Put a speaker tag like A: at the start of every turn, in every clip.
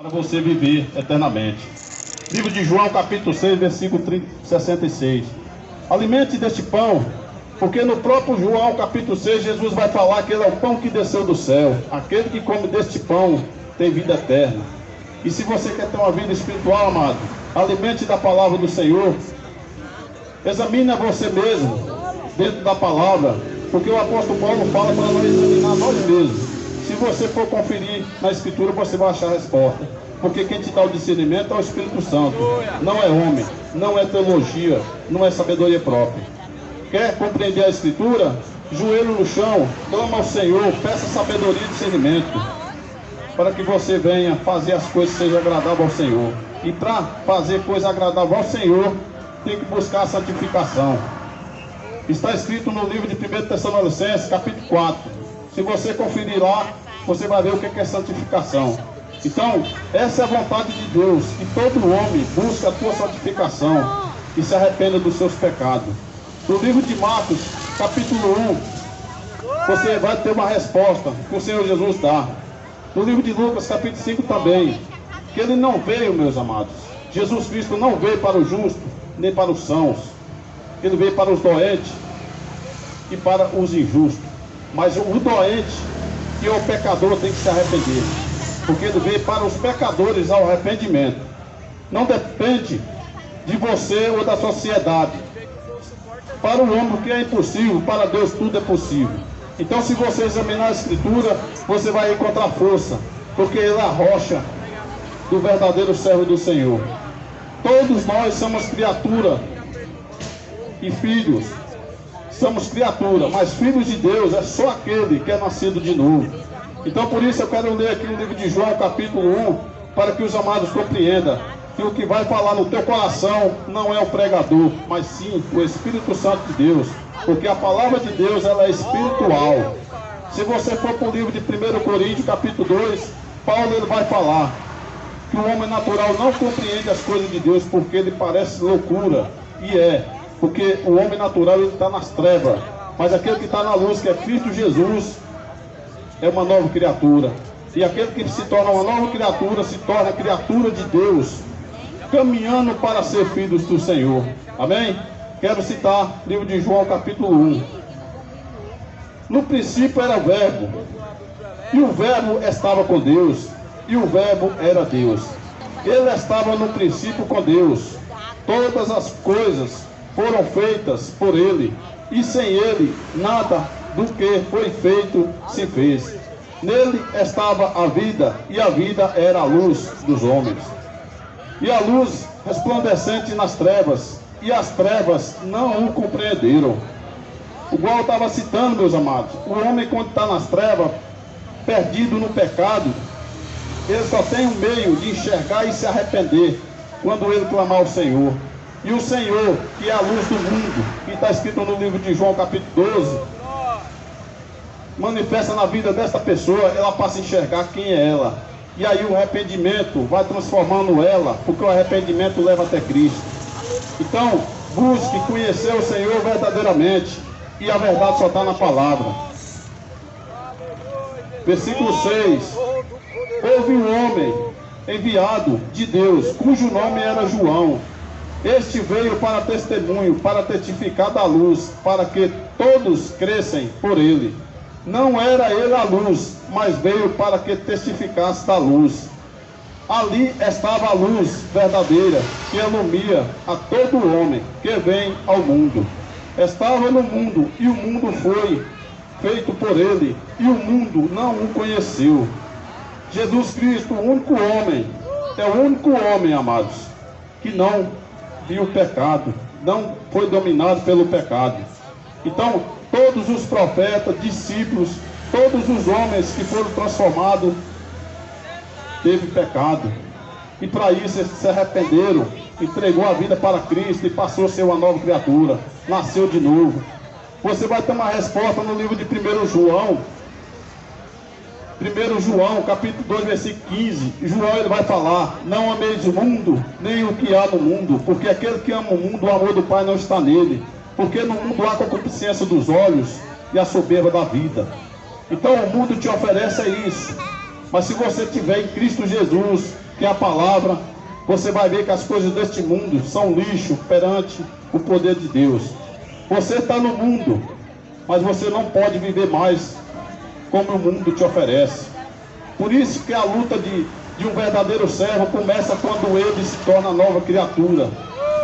A: para você viver eternamente. Livro de João, capítulo 6, versículo 66. Alimente deste pão, porque no próprio João, capítulo 6, Jesus vai falar que ele é o pão que desceu do céu. Aquele que come deste pão tem vida eterna. E se você quer ter uma vida espiritual, amado, alimente da palavra do Senhor. Examine a você mesmo, dentro da palavra, porque o apóstolo Paulo fala para nós examinar nós mesmos. Se você for conferir na Escritura, você vai achar a resposta. Porque quem te dá o discernimento é o Espírito Santo. Não é homem, não é teologia, não é sabedoria própria. Quer compreender a Escritura? Joelho no chão, clama ao Senhor, peça sabedoria e discernimento, para que você venha fazer as coisas que sejam agradáveis ao Senhor. E para fazer coisa agradável ao Senhor, tem que buscar a santificação. Está escrito no livro de 1 Tessalonicenses, capítulo 4. Se você conferir lá, você vai ver o que é santificação. Então, essa é a vontade de Deus, que todo homem busque a tua santificação e se arrependa dos seus pecados. No livro de Marcos, capítulo 1, você vai ter uma resposta que o Senhor Jesus dá. No livro de Lucas, capítulo 5 também, que ele não veio, meus amados. Jesus Cristo não veio para os justos, nem para os sãos. Ele veio para os doentes e para os injustos. Mas o doente e o pecador tem que se arrepender, porque ele veio para os pecadores ao arrependimento. Não depende de você ou da sociedade. Para o homem o que é impossível, para Deus tudo é possível. Então, se você examinar a Escritura, você vai encontrar força, porque ele é a rocha do verdadeiro servo do Senhor. Todos nós somos criatura e filhos. Somos criatura, mas filhos de Deus é só aquele que é nascido de novo. Então, por isso eu quero ler aqui no livro de João, capítulo 1, para que os amados compreendam que o que vai falar no teu coração não é o pregador, mas sim o Espírito Santo de Deus, porque a palavra de Deus ela é espiritual. Se você for para o livro de 1 Coríntios, capítulo 2, Paulo ele vai falar que o homem natural não compreende as coisas de Deus, porque ele parece loucura, e porque o homem natural está nas trevas, mas aquele que está na luz, que é Cristo Jesus, é uma nova criatura. E aquele que se torna uma nova criatura, se torna criatura de Deus, caminhando para ser filhos do Senhor. Amém? Quero citar o livro de João, capítulo 1. No princípio era o Verbo, e o Verbo estava com Deus, e o Verbo era Deus. Ele estava no princípio com Deus. Todas as coisas foram feitas por ele, e sem ele nada do que foi feito se fez. Nele estava a vida, e a vida era a luz dos homens. E a luz resplandecente nas trevas, e as trevas não o compreenderam. Igual eu estava citando, meus amados, o homem quando está nas trevas, perdido no pecado, ele só tem um meio de enxergar e se arrepender, quando ele clamar ao Senhor. E o Senhor, que é a luz do mundo, que está escrito no livro de João, capítulo 12, manifesta na vida dessa pessoa, ela passa a enxergar quem é ela. E aí o arrependimento vai transformando ela, porque o arrependimento leva até Cristo. Então, busque conhecer o Senhor verdadeiramente, e a verdade só está na palavra. Versículo 6. Houve um homem enviado de Deus, cujo nome era João. Este veio para testemunho, para testificar da luz, para que todos crescem por ele. Não era ele a luz, mas veio para que testificasse da luz. Ali estava a luz verdadeira, que ilumina a todo homem que vem ao mundo. Estava no mundo, e o mundo foi feito por ele, e o mundo não o conheceu. Jesus Cristo, o único homem, é o único homem, amados, que não viu o pecado, não foi dominado pelo pecado. Então, todos os profetas, discípulos, todos os homens que foram transformados, teve pecado. E para isso eles se arrependeram, entregou a vida para Cristo e passou a ser uma nova criatura, nasceu de novo. Você vai ter uma resposta no livro de 1 João. 1 João, capítulo 2, versículo 15. João ele vai falar: não ameis o mundo, nem o que há no mundo, porque aquele que ama o mundo, o amor do Pai não está nele. Porque no mundo há a concupiscência dos olhos e a soberba da vida. Então o mundo te oferece isso. Mas se você tiver em Cristo Jesus, que é a palavra, você vai ver que as coisas deste mundo são lixo perante o poder de Deus. Você está no mundo, mas você não pode viver mais como o mundo te oferece. Por isso que a luta de um verdadeiro servo começa quando ele se torna nova criatura.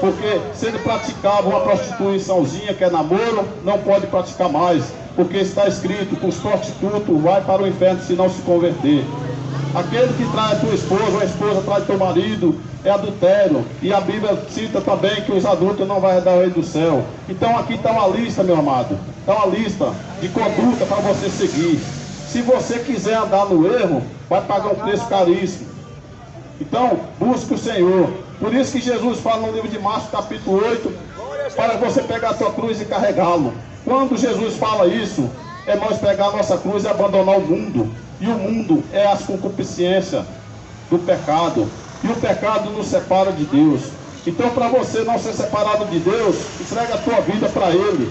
A: Porque se ele praticava uma prostituiçãozinha, que é namoro, não pode praticar mais. Porque está escrito que os prostitutos vai para o inferno se não se converter. Aquele que trai a tua esposa, ou a esposa trai teu marido, é adultério. E a Bíblia cita também que os adultos não vão herdar o reino do céu. Então aqui está uma lista, meu amado. Está uma lista de conduta para você seguir. Se você quiser andar no erro, vai pagar um preço caríssimo. Então, busque o Senhor. Por isso que Jesus fala no livro de Marcos, capítulo 8, para você pegar a tua cruz e carregá-lo. Quando Jesus fala isso, é nós pegar a nossa cruz e abandonar o mundo. E o mundo é as concupiscências do pecado. E o pecado nos separa de Deus. Então, para você não ser separado de Deus, entrega a tua vida para Ele.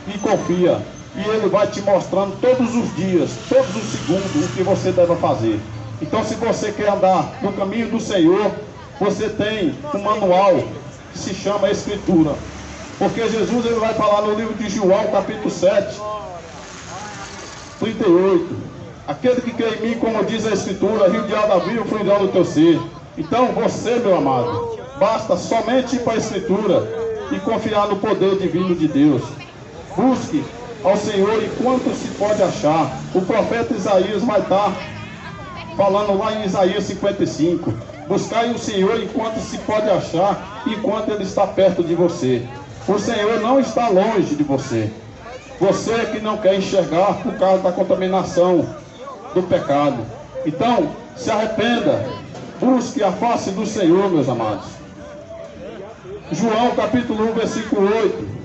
A: E confia. E Ele vai te mostrando todos os dias, todos os segundos, o que você deve fazer. Então, se você quer andar no caminho do Senhor, você tem um manual que se chama Escritura. Porque Jesus ele vai falar no livro de João, capítulo 7, 38. Aquele que crê em mim, como diz a Escritura, rio de água viva fluirá do teu ser. Então, você, meu amado, basta somente ir para a Escritura e confiar no poder divino de Deus. Busque ao Senhor enquanto se pode achar. O profeta Isaías vai estar falando lá em Isaías 55. Buscai o Senhor enquanto se pode achar, enquanto Ele está perto de você. O Senhor não está longe de você. Você que não quer enxergar por causa da contaminação do pecado. Então, se arrependa. Busque a face do Senhor, meus amados. João capítulo 1, versículo 8.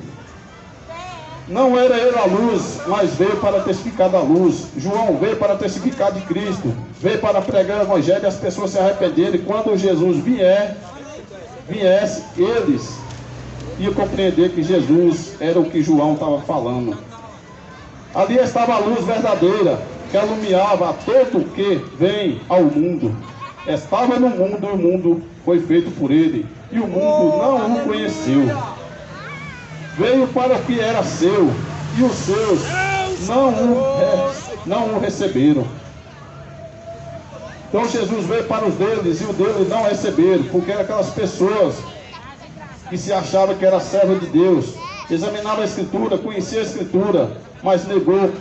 A: Não era ele a luz, mas veio para testificar da luz. João veio para testificar de Cristo. Veio para pregar o Evangelho e as pessoas se arrependerem. Quando Jesus viesse, eles iam compreender que Jesus era o que João estava falando. Ali estava a luz verdadeira, que alumiava a todo que vem ao mundo. Estava no mundo e o mundo foi feito por ele. E o mundo não o conheceu. Veio para o que era seu, e os seus não o receberam. Então Jesus veio para os deles, e os deles não receberam, porque eram aquelas pessoas que se achavam que era servo de Deus, examinava a Escritura, conhecia a Escritura, mas negou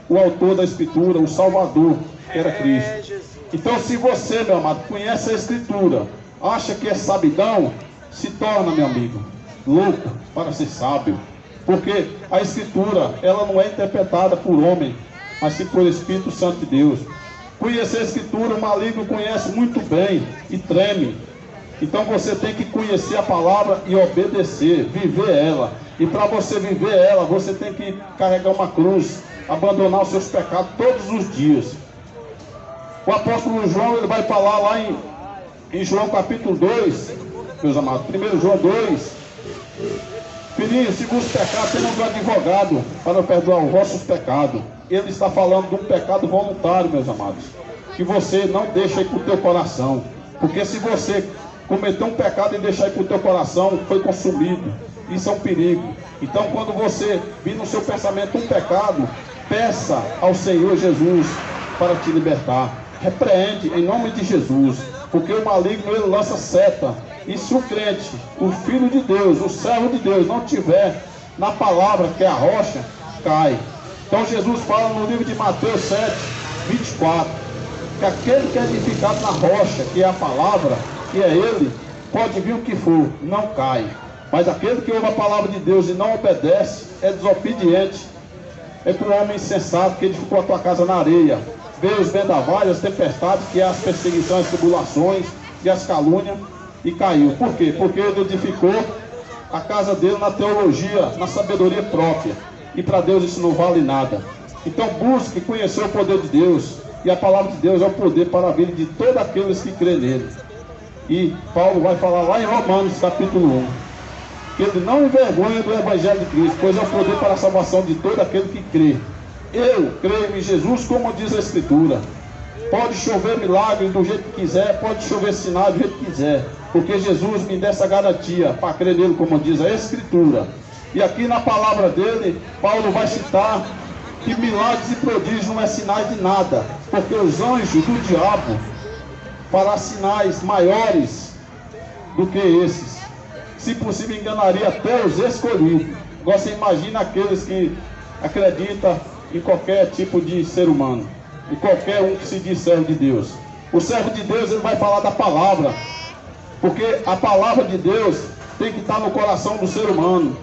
A: o autor da Escritura, o Salvador, que era Cristo. Então, se você, meu amado, conhece a Escritura, acha que é sabidão, se torna, meu amigo, louco para ser sábio. Porque a Escritura, ela não é interpretada por homem, mas sim por Espírito Santo de Deus. Conhecer a Escritura, o maligno conhece muito bem e treme. Então você tem que conhecer a palavra e obedecer, viver ela. E para você viver ela, você tem que carregar uma cruz, abandonar os seus pecados todos os dias. O apóstolo João, ele vai falar lá em João capítulo 2, meus amados, 1 João 2. Filhinhos, se vos pecar, temos um advogado para perdoar os vossos pecados. Ele está falando de um pecado voluntário, meus amados, que você não deixa ir para o teu coração. Porque se você cometer um pecado e deixar ir para o teu coração, foi consumido. Isso é um perigo. Então, quando você vir no seu pensamento um pecado, peça ao Senhor Jesus para te libertar. Repreende em nome de Jesus, porque o maligno ele lança seta. E se o crente, o filho de Deus, o servo de Deus não tiver na palavra que é a rocha, cai. Então Jesus fala no livro de Mateus 7, 24, que aquele que é edificado na rocha, que é a palavra, que é ele, pode vir o que for, não cai. Mas aquele que ouve a palavra de Deus e não obedece, é desobediente. É como um homem insensato que edificou a tua casa na areia. Veio os vendavais, as tempestades, que é as perseguições, as tribulações e as calúnias, e caiu. Por quê? Porque ele edificou a casa dele na teologia, na sabedoria própria. E para Deus isso não vale nada. Então busque conhecer o poder de Deus. E a palavra de Deus é o poder para a vida de todos aqueles que crêem nele. E Paulo vai falar lá em Romanos capítulo 1, que ele não envergonha do Evangelho de Cristo, pois é o poder para a salvação de todo aquele que crê. Eu creio em Jesus, como diz a Escritura. Pode chover milagre do jeito que quiser, pode chover sinal do jeito que quiser, porque Jesus me dá essa garantia para crer nele, como diz a Escritura. E aqui na palavra dele, Paulo vai citar que milagres e prodígios não é sinais de nada, porque os anjos do diabo fará sinais maiores do que esses. Se possível, enganaria até os escolhidos. Agora você imagina aqueles que acreditam em qualquer tipo de ser humano, em qualquer um que se diz servo de Deus. O servo de Deus, ele vai falar da palavra, porque a palavra de Deus tem que estar no coração do ser humano.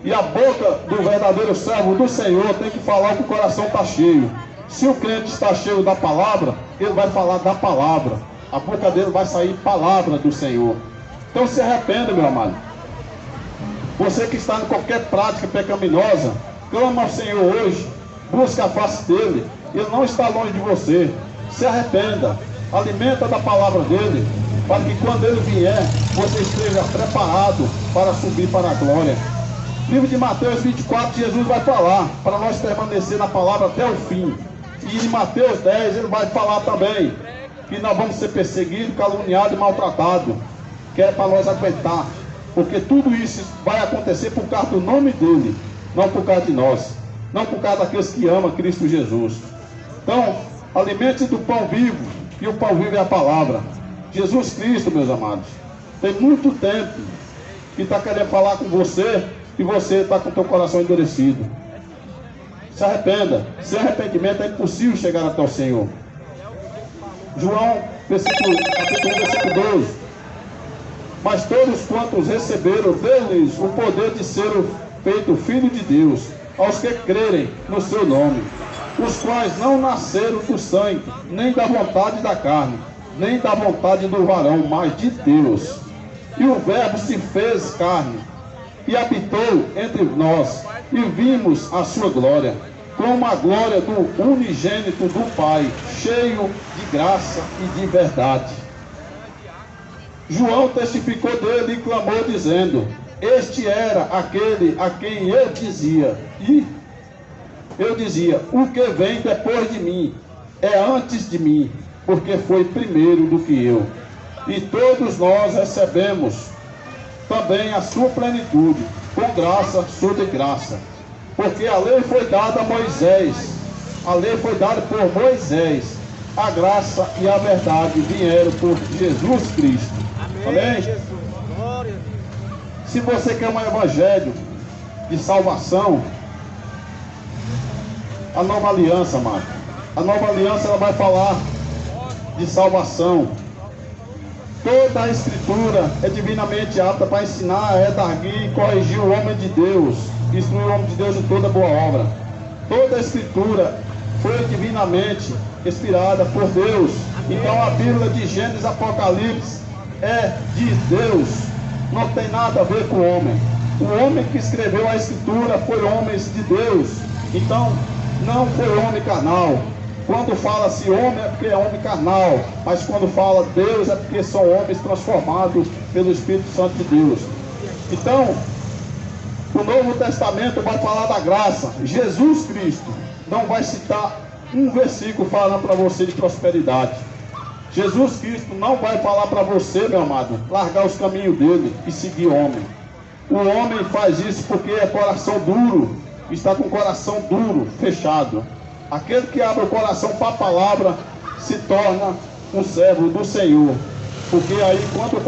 A: E a boca do verdadeiro servo do Senhor tem que falar que o coração está cheio. Se o crente está cheio da palavra, ele vai falar da palavra. A boca dele vai sair palavra do Senhor. Então se arrependa, meu amado. Você que está em qualquer prática pecaminosa, clama ao Senhor hoje, busca a face dele. Ele não está longe de você. Se arrependa, alimenta da palavra dele, para que quando ele vier, você esteja preparado para subir para a glória. Livro de Mateus 24, Jesus vai falar para nós permanecer na palavra até o fim. E em Mateus 10 ele vai falar também que nós vamos ser perseguidos, caluniados e maltratados, que é para nós aguentar, porque tudo isso vai acontecer por causa do nome dele, não por causa de nós, não por causa daqueles que amam Cristo Jesus. Então, alimente-se do pão vivo, e o pão vivo é a palavra. Jesus Cristo, meus amados, tem muito tempo que está querendo falar com você, e você está com o teu coração endurecido. Se arrependa. Sem arrependimento é impossível chegar até o Senhor. João, capítulo 1, versículo 12. Mas todos quantos receberam deles o poder de ser feito filho de Deus, aos que crerem no seu nome, os quais não nasceram do sangue, nem da vontade da carne, nem da vontade do varão, mas de Deus. E o Verbo se fez carne, e habitou entre nós, e vimos a sua glória, como a glória do unigênito do Pai, cheio de graça e de verdade. João testificou dele e clamou, dizendo: este era aquele a quem eu dizia, o que vem depois de mim é antes de mim, porque foi primeiro do que eu. E todos nós recebemos também a sua plenitude, com graça sobre graça. Porque a lei foi dada a Moisés, a lei foi dada por Moisés, a graça e a verdade vieram por Jesus Cristo. Amém? Se você quer um evangelho de salvação, a nova aliança, amado, a nova aliança ela vai falar de salvação. Toda a Escritura é divinamente apta para ensinar, redarguir e corrigir o homem de Deus, instruir o homem de Deus em toda boa obra. Toda a Escritura foi divinamente inspirada por Deus. Então a Bíblia de Gênesis e Apocalipse é de Deus, não tem nada a ver com o homem. O homem que escreveu a Escritura foi homens de Deus, então não foi homem carnal. Quando fala-se homem é porque é homem carnal, mas quando fala Deus é porque são homens transformados pelo Espírito Santo de Deus. Então, o Novo Testamento vai falar da graça. Jesus Cristo não vai citar um versículo falando para você de prosperidade. Jesus Cristo não vai falar para você, meu amado, largar os caminhos dele e seguir o homem. O homem faz isso porque é coração duro, está com o coração duro, fechado. Aquele que abre o coração para a palavra se torna um servo do Senhor. Porque aí, quando o